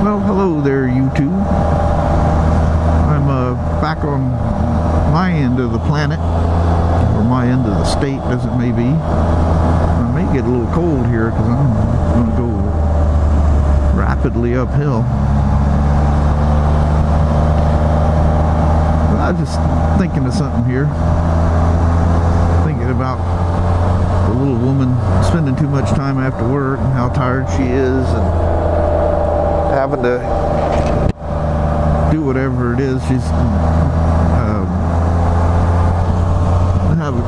Well, hello there, YouTube. I'm back on my end of the planet, or my end of the state, as it may be. I may get a little cold here because I'm going to go rapidly uphill. But I was just thinking of something here. Thinking about the little woman spending too much time after work and how tired she is and having to do whatever it is.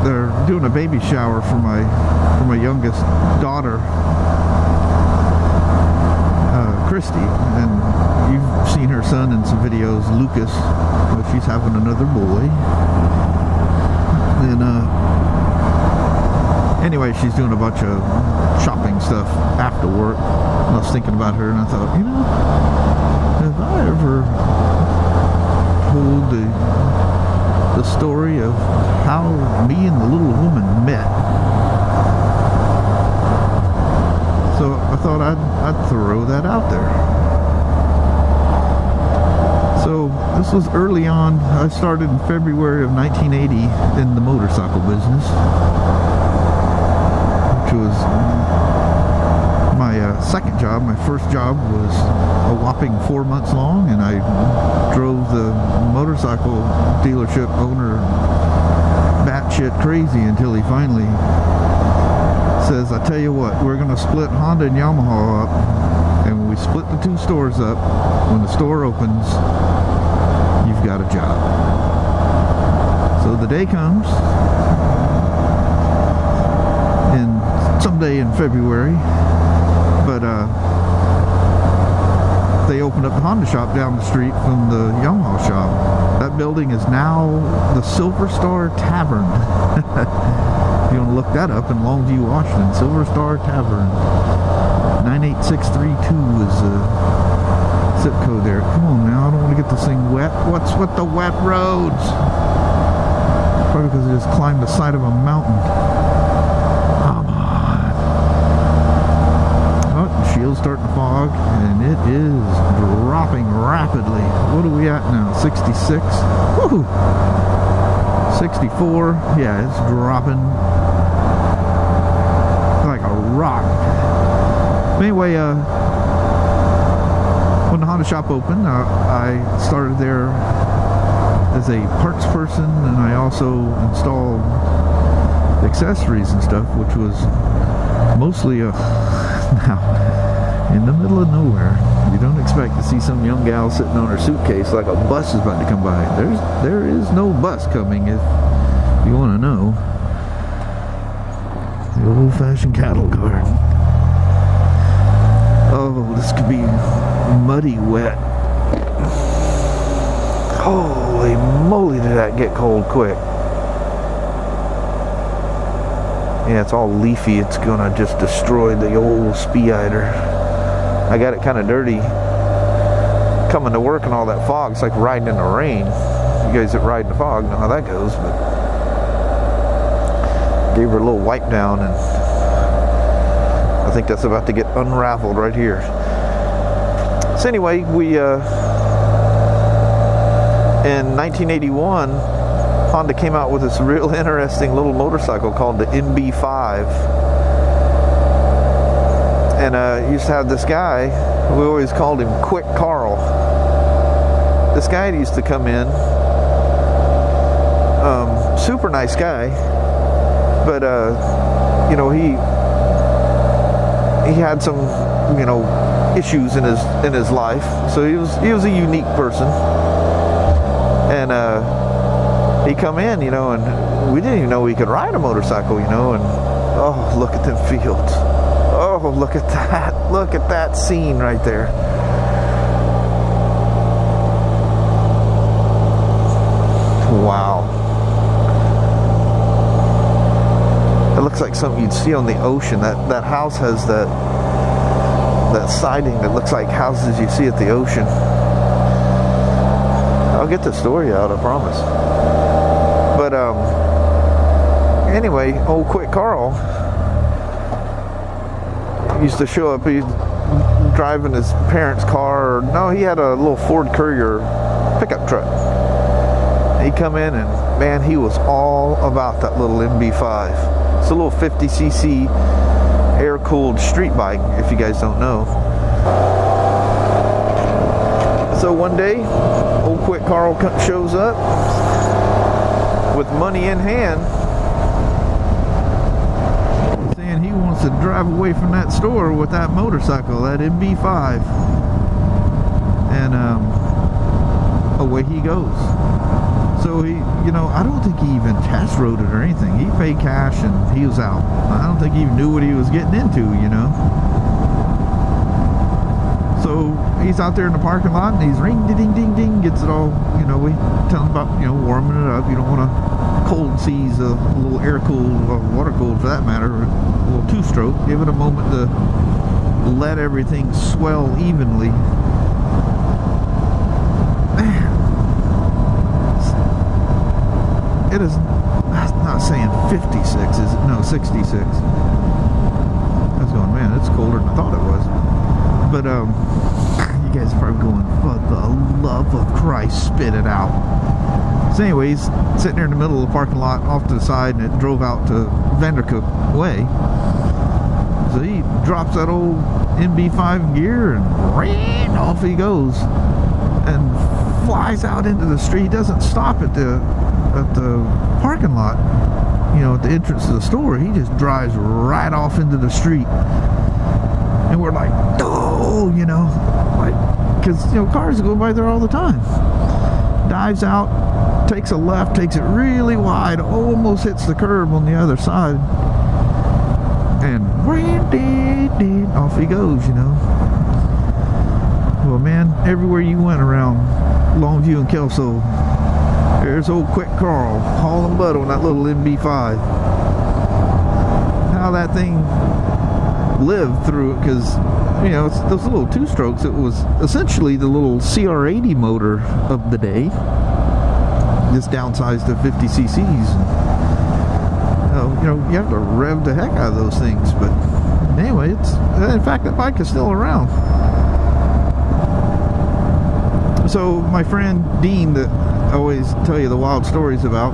They're doing a baby shower for my youngest daughter, Christy, and you've seen her son in some videos, Lucas. She's having another boy. And anyway, she's doing a bunch of shopping stuff after work. I was thinking about her and I thought, you know, have I ever told the story of how me and the little woman met? So I thought I'd throw that out there. So this was early on. I started in February of 1980 in the motorcycle business, which was my second job. My first job was a whopping 4 months long, and I drove the motorcycle dealership owner batshit crazy until he finally says, I tell you what, we're going to split Honda and Yamaha up, and when we split the two stores up, when the store opens, you've got a job. So the day comes, and someday in February, but they opened up the Honda shop down the street from the Yamaha shop. That building is now the Silver Star Tavern. You want to look that up in Longview, Washington. Silver Star Tavern. 98632 is the zip code there. Come on now, I don't want to get this thing wet. What's with the wet roads? Probably because I just climbed the side of a mountain. Come on. Oh, the shield's starting to fog, and it is dropping rapidly. What are we at now? 66? Woohoo! 64. Yeah, it's dropping like a rock. Anyway, when the Honda shop opened, I started there as a parts person, and I also installed accessories and stuff, which was mostly now in the middle of nowhere. You don't expect to see some young gal sitting on her suitcase like a bus is about to come by. There is no bus coming, if you want to know. The old-fashioned cattle guard. Oh, this could be muddy wet. Holy moly, did that get cold quick. Yeah, it's all leafy. It's gonna just destroy the old Speedider. I got it kind of dirty coming to work and all that fog. It's like riding in the rain. You guys that ride in the fog know how that goes, but gave her a little wipe down, and I think that's about to get unraveled right here. So anyway, we in 1981, Honda came out with this real interesting little motorcycle called the MB5. And used to have this guy, we always called him Quick Carl. This guy used to come in, super nice guy, but you know, he had some, you know, issues in his life, so he was a unique person. And he come in, you know, and we didn't even know he could ride a motorcycle, you know, and oh, look at them fields. Oh, look at that. Look at that scene right there. Wow. It looks like something you'd see on the ocean. That house has that siding that looks like houses you see at the ocean. I'll get the story out, I promise. But anyway, old Quick Carl used to show up. He'd driving his parents' car. No, he had a little Ford Courier pickup truck. He come in and, man, he was all about that little MB5. It's a little 50cc air-cooled street bike, if you guys don't know. So one day, old Quick Carl shows up with money in hand, saying he wants to drive away from that store with that motorcycle, that MB5. And away he goes. So he, you know, I don't think he even test rode it or anything. He paid cash and he was out. I don't think he even knew what he was getting into, you know. So he's out there in the parking lot and he's ring ding ding ding, gets it all, you know, we tell him about, you know, warming it up. You don't want to cold seize a little air cooled or water cooled for that matter, a little two-stroke. Give it a moment to let everything swell evenly. Man, it is, I'm not saying 56, is it? No, 66. I was going, man, it's colder than I thought it was. But you guys are probably going, for the love of Christ, spit it out. So anyways, sitting there in the middle of the parking lot off to the side, and it drove out to Vandercook Way. So he drops that old MB5 in gear and ran, off he goes and flies out into the street. He doesn't stop at the parking lot, you know, at the entrance to the store. He just drives right off into the street. And we're like, oh, you know, like, because, you know, cars go by there all the time. Dives out, takes a left, takes it really wide, almost hits the curb on the other side, and off he goes, you know. Well, man, everywhere you went around Longview and Kelso, there's old Quick Carl hauling butt on that little MB5. How that thing lived through it, because, you know, it's those little two-strokes. It was essentially the little CR80 motor of the day, just downsized to 50 cc's. You know, you have to rev the heck out of those things. But anyway, it's, in fact, that bike is still around. So my friend Dean, that I always tell you the wild stories about,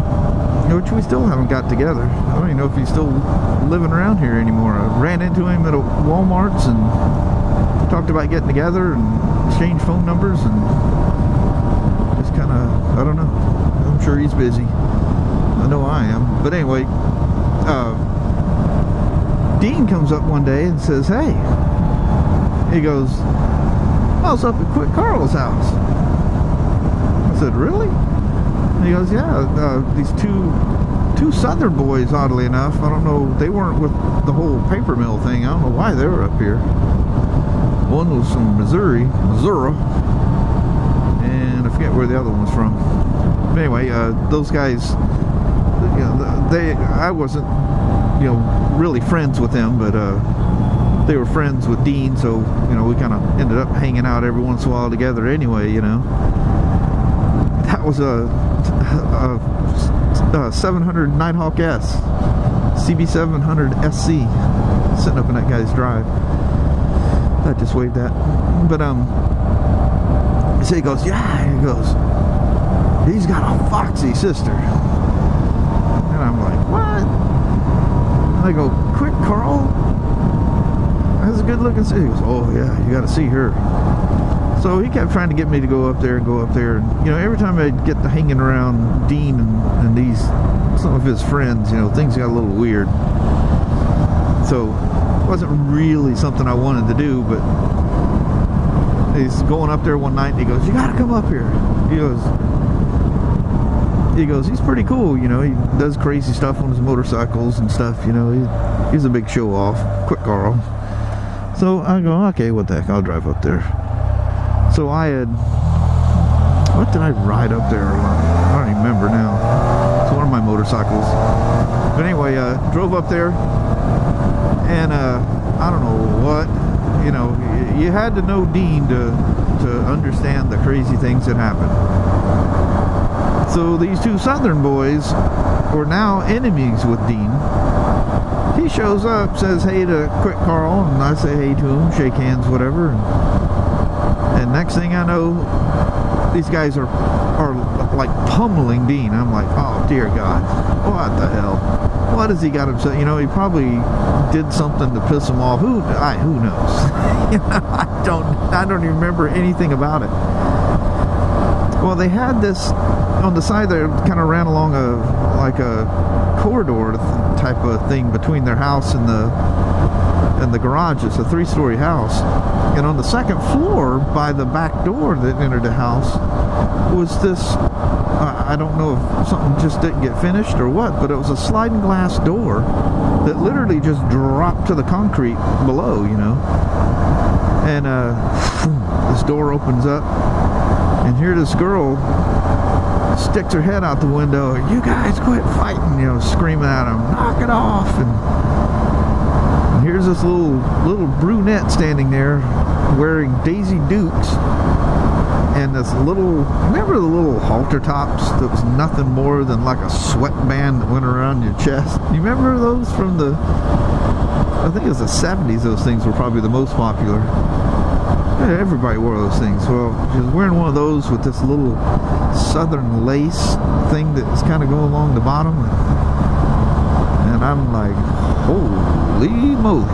which we still haven't got together. I don't even know if he's still living around here anymore. I ran into him at a Walmart's and talked about getting together and exchanged phone numbers, and just kind of, I don't know. I'm sure he's busy. I know I am. But anyway, Dean comes up one day and says, hey, he goes, I was up at Quick Carl's house. I said, really? And he goes, yeah, these two Southern boys, oddly enough. I don't know, they weren't with the whole paper mill thing. I don't know why they were up here. One was from Missouri, and I forget where the other one was from. But anyway, those guys, you know, I wasn't, you know, really friends with them, but they were friends with Dean, so, you know, we kind of ended up hanging out every once in a while together anyway, you know. That was a 700 Nighthawk S, CB700 SC, sitting up in that guy's drive. I just waved that. But so he goes, yeah, he goes, he's got a foxy sister. And I'm like, what? And I go, Quick Carl has a good looking sister. He goes, oh yeah, you got to see her. So he kept trying to get me to go up there and go up there. And, you know, every time I'd get to hanging around Dean and these, some of his friends, you know, things got a little weird. So it wasn't really something I wanted to do, but he's going up there one night and he goes, you got to come up here. He goes, he's pretty cool, you know, he does crazy stuff on his motorcycles and stuff, you know, he's a big show off, Quick Carl. So I go, okay, what the heck, I'll drive up there. So I had, what did I ride up there? I don't even remember now. It's one of my motorcycles. But anyway, drove up there, and I don't know what, you know, you had to know Dean to understand the crazy things that happened. So these two Southern boys were now enemies with Dean. He shows up, says hey to Quick Carl, and I say hey to him, shake hands, whatever. And next thing I know, these guys are like pummeling Dean. I'm like, oh dear God, what the hell? What has he got himself? You know, he probably did something to piss him off. Who knows? You know, I don't even remember anything about it. Well, they had this on the side there, kind of ran along like a corridor type of thing between their house and the garage. It's a 3-story house, and on the second floor by the back door that entered the house was this, I don't know if something just didn't get finished or what, but it was a sliding glass door that literally just dropped to the concrete below, you know. And this door opens up, and here this girl sticks her head out the window. You guys quit fighting, you know, screaming at him, knock it off. And here's this little brunette standing there wearing Daisy Dukes and this little, remember the little halter tops that was nothing more than like a sweatband that went around your chest? You remember those from the, I think it was the 70s, those things were probably the most popular. Yeah, everybody wore those things. Well, she was wearing one of those with this little southern lace thing that's kind of going along the bottom. And I'm like, holy moly.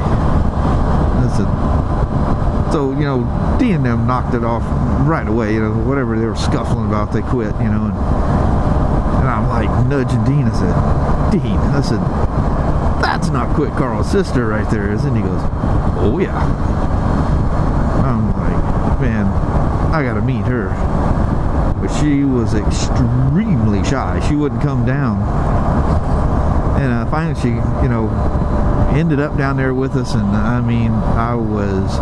So, you know, Dee and them knocked it off right away. You know, whatever they were scuffling about, they quit, you know. And I'm like nudging Dean. I said, Dean, I said, that's not Quick Carl's sister right there, is it? And he goes, oh yeah. I'm like, man, I gotta meet her. But she was extremely shy. She wouldn't come down. And finally she, you know, ended up down there with us, and I mean, I was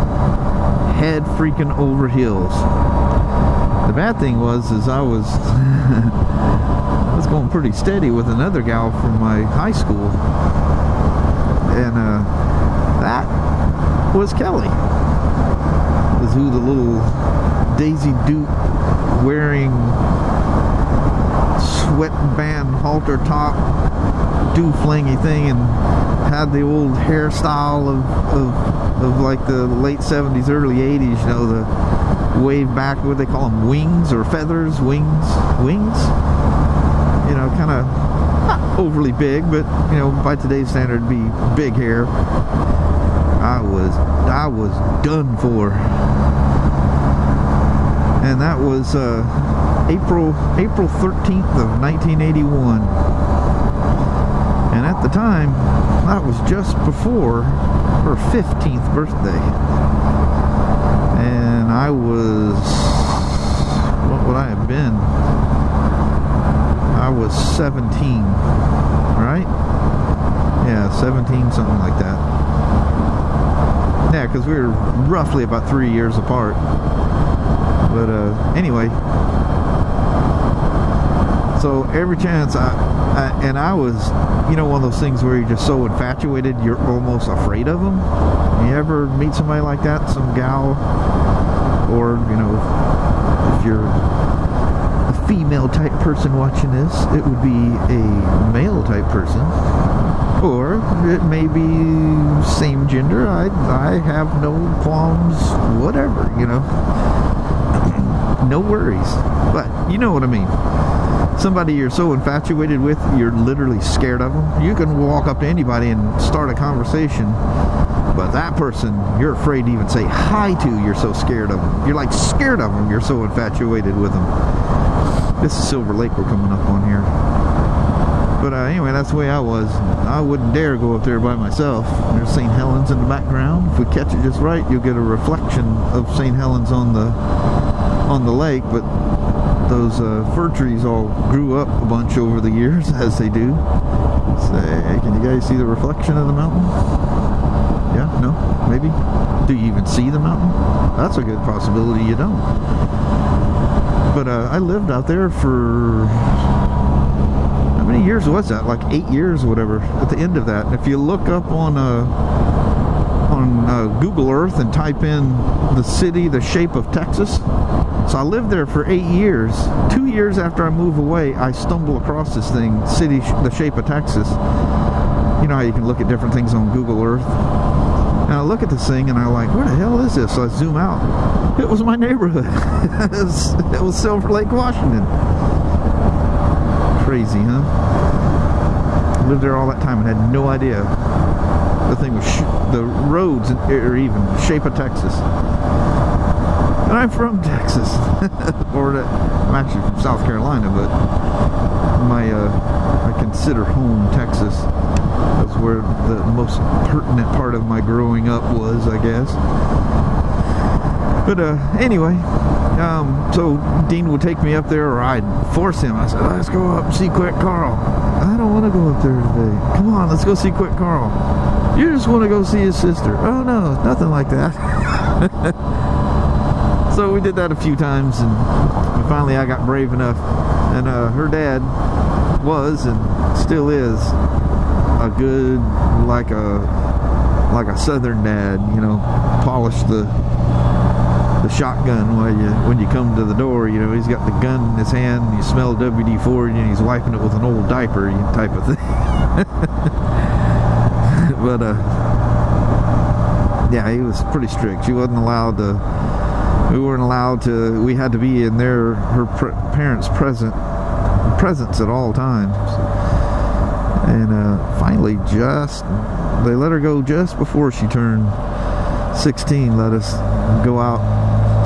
head freaking over heels. The bad thing was I was I was going pretty steady with another gal from my high school, and that was Kelly. Was who the little Daisy Duke wearing sweatband halter top do flingy thing, and had the old hairstyle of like the late 70s, early 80s, you know, the wave back, what they call them, wings or feathers, wings, you know, kind of not overly big, but, you know, by today's standard, it'd be big hair. I was done for. And that was April 13th of 1981. And at the time, that was just before her 15th birthday. And I was, what would I have been? I was 17, right? Yeah, 17, something like that. Yeah, because we were roughly about 3 years apart. But anyway, so every chance I was, you know, one of those things where you're just so infatuated you're almost afraid of them. You ever meet somebody like that, some gal, or, you know, if you're a female type person watching this, it would be a male type person, or it may be same gender. I have no qualms, whatever, you know. No worries. But you know what I mean. Somebody you're so infatuated with, you're literally scared of them. You can walk up to anybody and start a conversation, but that person you're afraid to even say hi to. You're so scared of them. You're like scared of them. You're so infatuated with them. This is Silver Lake we're coming up on here. But anyway, that's the way I was. I wouldn't dare go up there by myself. There's St. Helens in the background. If we catch it just right, you'll get a reflection of St. Helens on the lake, but those fir trees all grew up a bunch over the years, as they do. Say, can you guys see the reflection of the mountain? Yeah? No? Maybe? Do you even see the mountain? That's a good possibility you don't. But I lived out there for, how many years was that? Like 8 years or whatever, at the end of that. And if you look up on Google Earth and type in the city, the shape of Texas. So I lived there for 8 years. 2 years after I moved away, I stumbled across this thing, city, the shape of Texas. you know how you can look at different things on Google Earth. And I look at this thing and I'm like, where the hell is this? So I zoom out. It was my neighborhood. it was Silver Lake, Washington. Crazy, huh? Lived there all that time and had no idea the thing was the roads are even the shape of Texas. And I'm from Texas. I'm actually from South Carolina, but I consider home Texas. That's where the most pertinent part of my growing up was, I guess. But anyway, so Dean would take me up there, or I'd force him. I said, let's go up and see Quick Carl. I don't want to go up there today. Come on, let's go see Quick Carl. You just want to go see his sister. Oh no, nothing like that. So we did that a few times, and finally I got brave enough. And her dad was and still is a good, like a Southern dad, you know, polish the shotgun when you come to the door. You know, he's got the gun in his hand, and you smell WD-40, and he's wiping it with an old diaper, type of thing. But yeah, he was pretty strict. She wasn't allowed to. We weren't allowed to. We had to be in her parents' presence at all times. And finally, they let her go just before she turned 16. Let us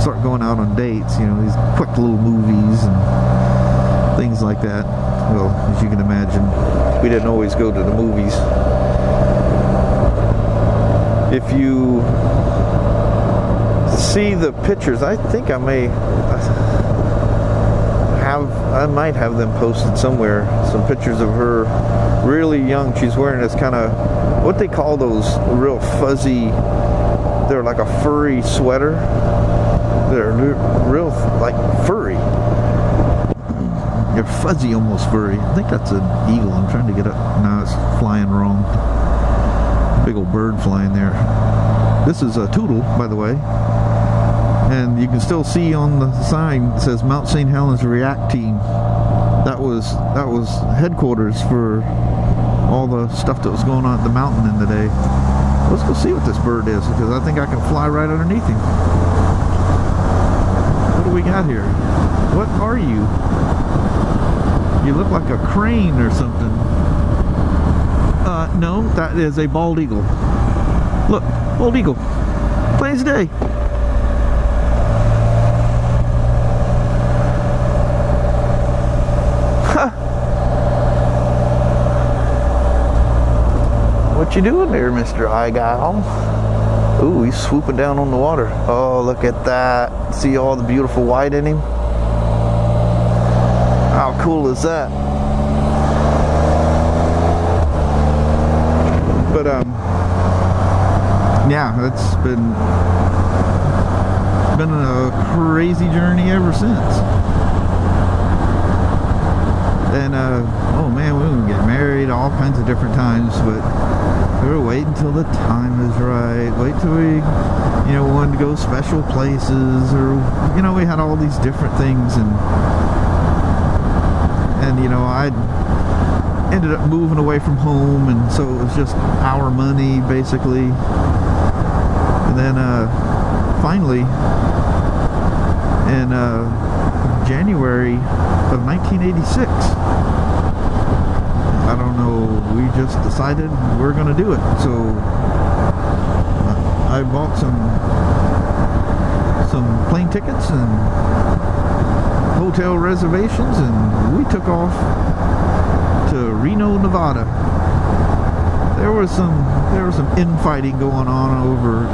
start going out on dates. You know, these quick little movies and things like that. Well, as you can imagine, we didn't always go to the movies. If you see the pictures, I think I might have them posted somewhere. Some pictures of her really young. She's wearing this kind of, what they call those real fuzzy, they're like a furry sweater. They're real like furry. They're fuzzy, almost furry. I think that's an eagle. I'm trying to get up. No, it's flying wrong. Big old bird flying there. This is a Toodle, by the way. And you can still see on the sign it says Mount St. Helens React Team. That was headquarters for all the stuff that was going on at the mountain in the day. Let's go see what this bird is, because I think I can fly right underneath him. What do we got here? What are you? You look like a crane or something. No, that is a bald eagle. Look, bald eagle. Plain as day. What you doing there, Mr. Eye Guy? Ooh, he's swooping down on the water. Oh, look at that. See all the beautiful white in him? How cool is that? But, yeah, it's been a crazy journey ever since. And, oh man, we were get married all kinds of different times, but we were waiting until the time is right. Wait till we, you know, wanted to go special places, or, you know, we had all these different things, and you know, I ended up moving away from home, and so it was just our money, basically. And then, finally, in, January of 1986, I don't know, we just decided we're gonna do it. So I bought some plane tickets and hotel reservations, and we took off to Reno, Nevada. There was some infighting going on over,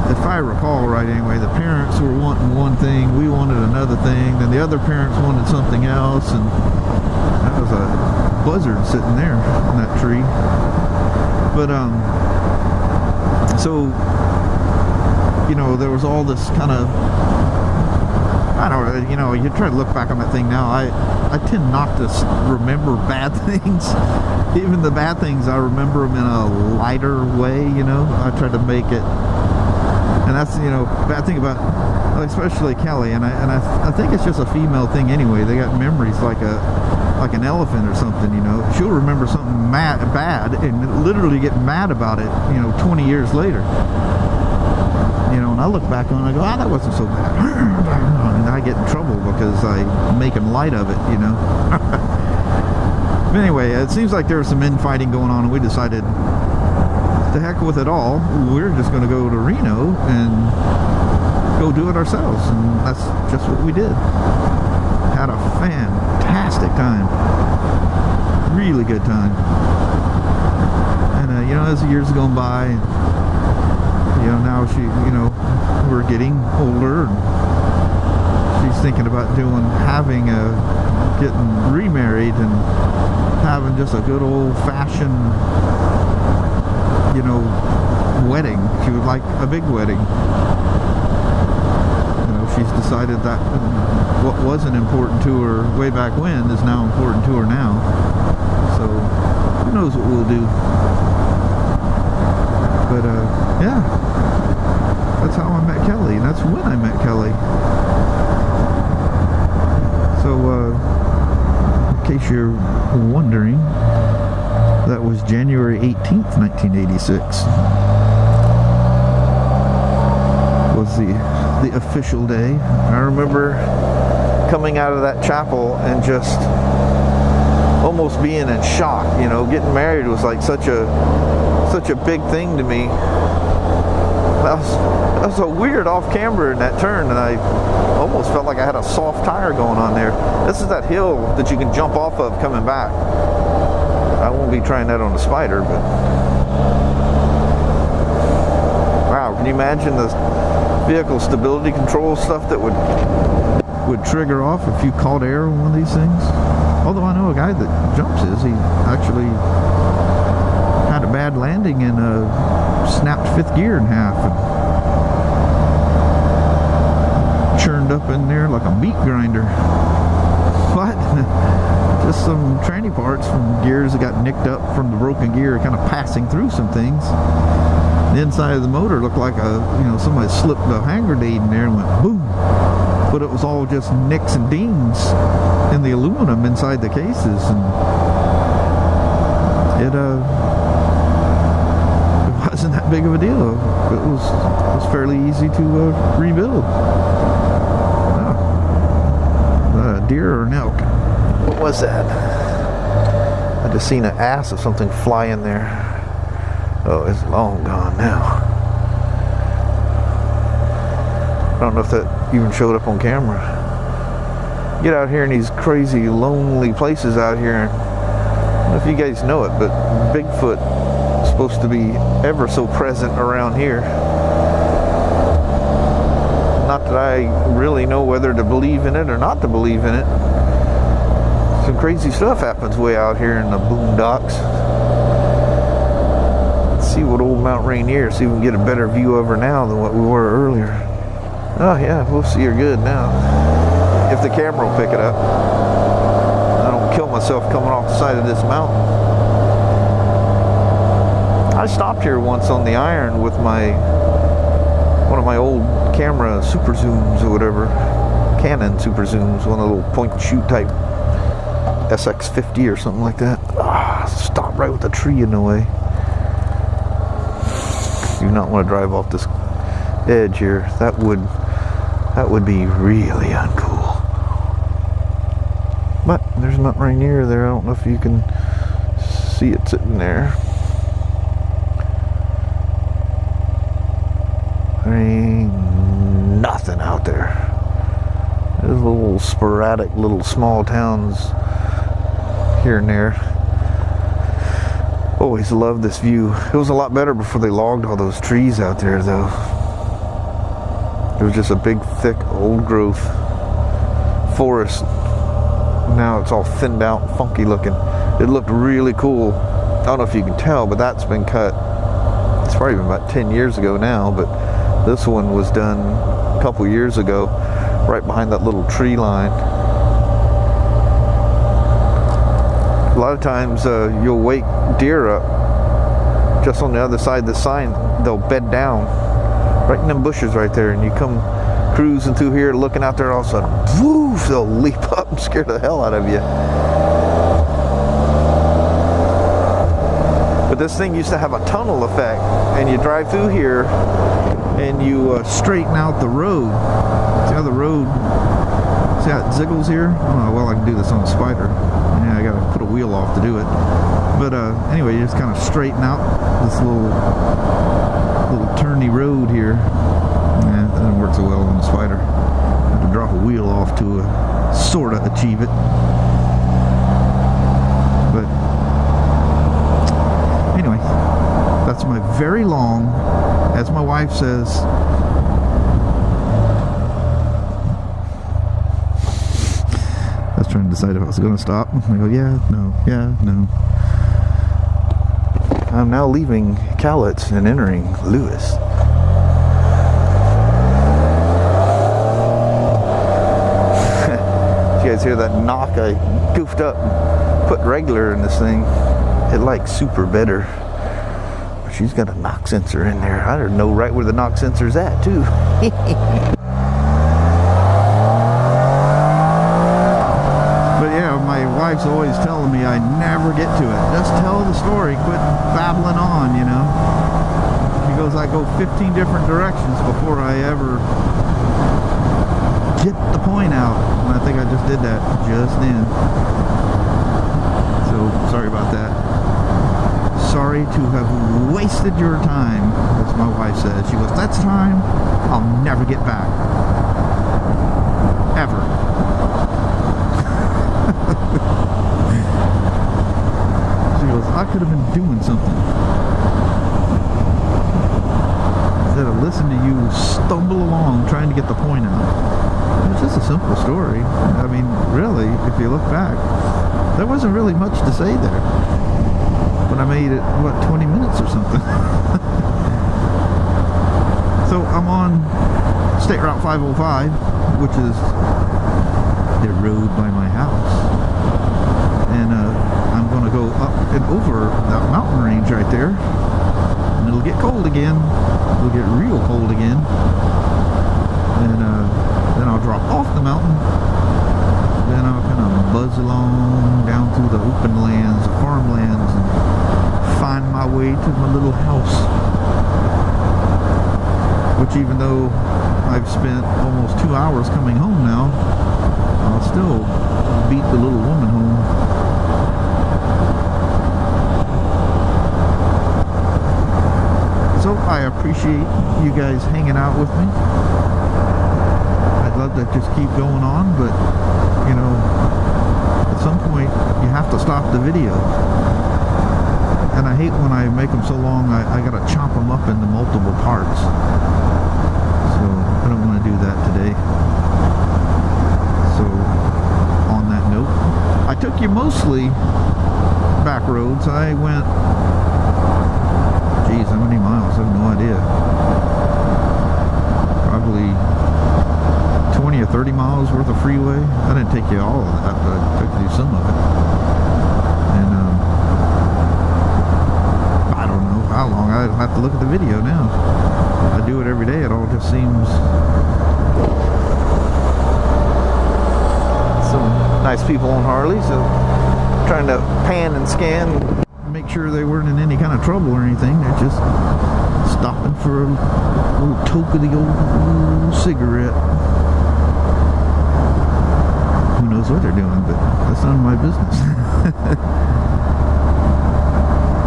if I recall right anyway, the parents were wanting one thing, we wanted another thing, then the other parents wanted something else, and that was a buzzard sitting there in that tree. But so, you know, there was all this kind of, I don't know, you know, you try to look back on that thing now, I tend not to remember bad things. Even the bad things, I remember them in a lighter way, you know. I try to make it, and that's, you know, bad thing about, especially Kelly, and I think it's just a female thing anyway. They got memories like a like an elephant or something, you know. She'll remember something bad and literally get mad about it, you know, 20 years later. You know, and I look back on it and I go, that wasn't so bad. And I get in trouble because I'm making light of it, you know. But anyway, it seems like there was some infighting going on, and we decided, the heck with it all, we're just going to go to Reno and go do it ourselves. And that's just what we did. Had a fantastic time. Really good time. And, you know, as the years gone by, you know, now we're getting older, and she's thinking about getting remarried and having just a good old-fashioned, you know, wedding. She would like a big wedding. You know, she's decided that what wasn't important to her way back when is now important to her now. So, who knows what we'll do. But, yeah. That's how I met Kelly, and that's when I met Kelly. So, in case you're wondering, that was January 18th, 1986. Was the official day. I remember coming out of that chapel and just almost being in shock. You know, getting married was like such a big thing to me. That was a weird off-camber in that turn, and I almost felt like I had a soft tire going on there. This is that hill that you can jump off of coming back. I won't be trying that on the Spider, but wow, can you imagine the vehicle stability control stuff that would trigger off if you caught air on one of these things? Although I know a guy that jumps he actually had a bad landing and snapped fifth gear in half and churned up in there like a meat grinder. But just some tranny parts from gears that got nicked up from the broken gear, kind of passing through some things. The inside of the motor looked like somebody slipped a hand grenade in there and went boom. But it was all just nicks and dings in the aluminum inside the cases, and it wasn't that big of a deal. It was fairly easy to rebuild. Deer or an elk? What was that? I just seen an ass of something fly in there. Oh, it's long gone now. I don't know if that even showed up on camera. Get out here in these crazy lonely places out here. I don't know if you guys know it, but Bigfoot is supposed to be ever so present around here. Not that I really know whether to believe in it or not to believe in it. Some crazy stuff happens way out here in the boondocks. Let's see what old Mount Rainier, see if we can get a better view of her now than what we were earlier. Oh yeah, we'll see her good now. If the camera will pick it up. I don't kill myself coming off the side of this mountain. I stopped here once on the iron with one of my old camera super zooms or whatever, Canon super zooms, one of the little point and shoot type SX50 or something like that. Stop right with the tree in the way. Do not want to drive off this edge here. That would be really uncool. But there's Mount Rainier there. I don't know if you can see it sitting there. There ain't nothing out there. There's little sporadic little small towns here and there. Always loved this view. It was a lot better before they logged all those trees out there though. It was just a big thick old growth forest. Now it's all thinned out and funky looking. It looked really cool. I don't know if you can tell, but that's been cut. It's probably been about 10 years ago now, but this one was done a couple years ago, right behind that little tree line. A lot of times you'll wake deer up just on the other side of the sign. They'll bed down right in them bushes right there, and you come cruising through here looking out there, all of a sudden, woof, they'll leap up and scare the hell out of you. But this thing used to have a tunnel effect, and you drive through here and you straighten out the road. See how the road, see how it ziggles here? Oh, well, I can do this on the Spider. Yeah, I gotta put a wheel off to do it. But anyway, you just kind of straighten out this little turny road here. Yeah, it doesn't work so well on the Spider. I have to drop a wheel off to sort of achieve it. But anyway, that's my very long, as my wife says, I was trying to decide if I was going to stop. I go, yeah, no, yeah, no. I'm now leaving Cowlitz and entering Lewis. You guys hear that knock? I goofed up and put regular in this thing. It likes super better. She's got a knock sensor in there. I don't know right where the knock sensor's at too. But yeah, my wife's always telling me I never get to it. Just tell the story, quit babbling on, you know. She goes, I go 15 different directions before I ever get the point out. And I think I just did that just then. So sorry about that. Sorry to have wasted your time, as my wife says. She goes, that's time I'll never get back. Ever. She goes, I could have been doing something. Instead of listening to you stumble along trying to get the point out. It's just a simple story. I mean, really, if you look back, there wasn't really much to say there. But I made it, what, 20 minutes or something. So I'm on State Route 505, which is the road by my house. And I'm going to go up and over that mountain range right there. And it'll get cold again. It'll get real cold again. And then I'll drop off the mountain. Then I'll kind of buzz along down through the open lands, the farmlands, and find my way to my little house. Which, even though I've spent almost 2 hours coming home now, I'll still beat the little woman home. So I appreciate you guys hanging out with me. I'd love to just keep going on, but you know, at some point you have to stop the video. And I hate when I make them so long, I gotta chop them up into multiple parts. So I don't want to do that today. So on that note, I took you mostly back roads. I went, geez, how many miles? I have no idea. Probably 20 or 30 miles worth of freeway. I didn't take you all of that, but I took you some of it. And I don't know how long. I'll have to look at the video now. I do it every day. It all just seems... Some nice people on Harley, so trying to pan and scan, make sure they weren't in any kind of trouble or anything. They're just stopping for a little toke of the old cigarette. Who knows what they're doing, but that's none of my business.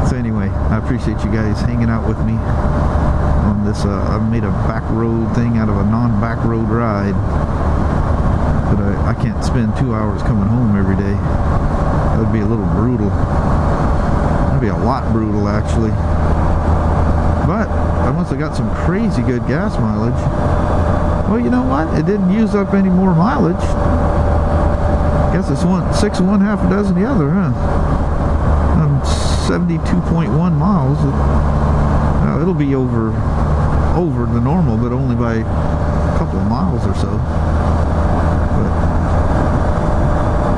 So anyway, I appreciate you guys hanging out with me on this. I've made a back road thing out of a non-back road ride, but I can't spend 2 hours coming home every day. That would be a little brutal. That'd be a lot brutal, actually. But I must have got some crazy good gas mileage. Well, you know what? It didn't use up any more mileage. I guess it's 6 one, half a dozen the other, huh? 72.1 miles. It'll be over the normal, but only by a couple of miles or so. But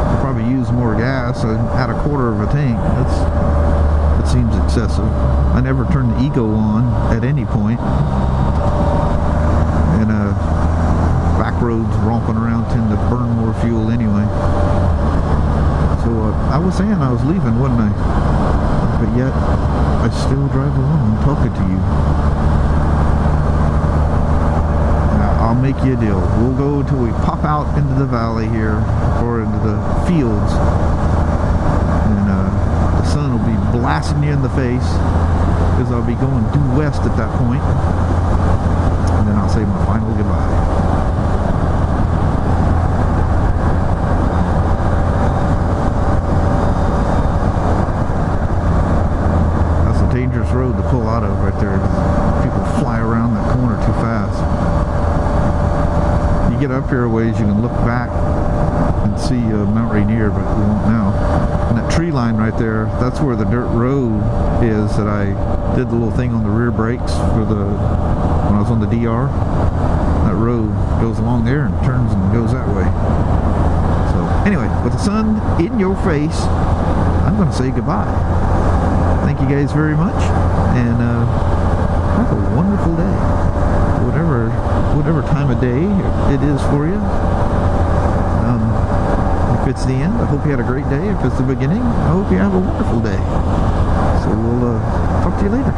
I'll probably use more gas and add a quarter of a tank. That seems excessive. I never turn the ego on at any point. And back roads romping around tend to burn more fuel anyway. So I was saying I was leaving, wasn't I? but yet I still drive along talking to you. Now, I'll make you a deal. We'll go until we pop out into the valley here, or into the fields, and the sun will be blasting you in the face, because I'll be going due west at that point, and then I'll say my final goodbye. Dangerous road to pull out of right there. People fly around that corner too fast. You get up here a ways, you can look back and see Mount Rainier, but we won't now. And that tree line right there, that's where the dirt road is that I did the little thing on the rear brakes for when I was on the DR. That road goes along there and turns and goes that way. So anyway, with the sun in your face, I'm going to say goodbye. Thank you guys very much, and have a wonderful day. Whatever time of day it is for you. If it's the end, I hope you had a great day. If it's the beginning, I hope you have a wonderful day. So we'll talk to you later.